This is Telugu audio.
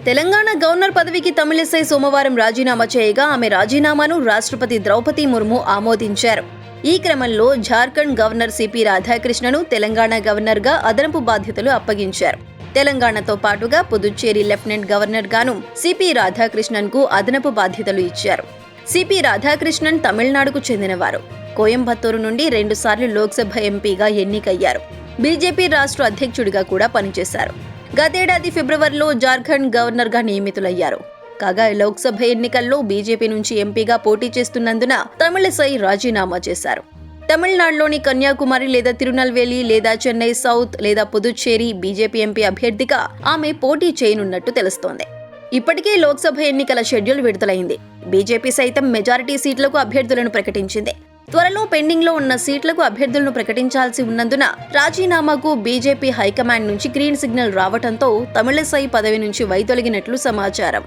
తెలంగాణ గవర్నర్ పదవికి తమిళిసై సోమవారం రాజీనామా చేయగా ఆమె రాజీనామాను రాష్ట్రపతి ద్రౌపది ముర్ము ఆమోదించారు. ఈ క్రమంలో జార్ఖండ్ గవర్నర్ సిపి రాధాకృష్ణను తెలంగాణ గవర్నర్గా అదనపు బాధ్యతలు అప్పగించారు. తెలంగాణతో పాటుగా పుదుచ్చేరి లెఫ్టినెంట్ గవర్నర్ గాను సిపి రాధాకృష్ణన్కు అదనపు బాధ్యతలు ఇచ్చారు. సిపి రాధాకృష్ణన్ తమిళనాడుకు చెందినవారు. కోయంబత్తూరు నుండి 2 సార్లు లోక్సభ ఎంపీగా ఎన్నికయ్యారు. బీజేపీ రాష్ట్ర అధ్యక్షుడిగా కూడా పనిచేశారు. గతేడాది ఫిబ్రవరిలో జార్ఖండ్ గవర్నర్గా నియమితులయ్యారు. కాగా లోక్సభ ఎన్నికల్లో బీజేపీ నుంచి ఎంపీగా పోటీ చేస్తున్నందున తమిళిసై రాజీనామా చేశారు. తమిళనాడులోని కన్యాకుమారి లేదా తిరునల్వేలి లేదా చెన్నై సౌత్ లేదా పుదుచ్చేరి బీజేపీ ఎంపీ అభ్యర్థిగా ఆమె పోటీ చేయనున్నట్టు తెలుస్తోంది. ఇప్పటికే లోక్సభ ఎన్నికల షెడ్యూల్ విడుదలైంది. బీజేపీ సైతం మెజారిటీ సీట్లకు అభ్యర్థులను ప్రకటించింది. త్వరలో పెండింగ్లో ఉన్న సీట్లకు అభ్యర్థులను ప్రకటించాల్సి ఉన్నందున రాజీనామాకు బీజేపీ హైకమాండ్ నుంచి గ్రీన్ సిగ్నల్ రావడంతో తమిళిసై పదవి నుంచి వైదొలిగినట్లు సమాచారం.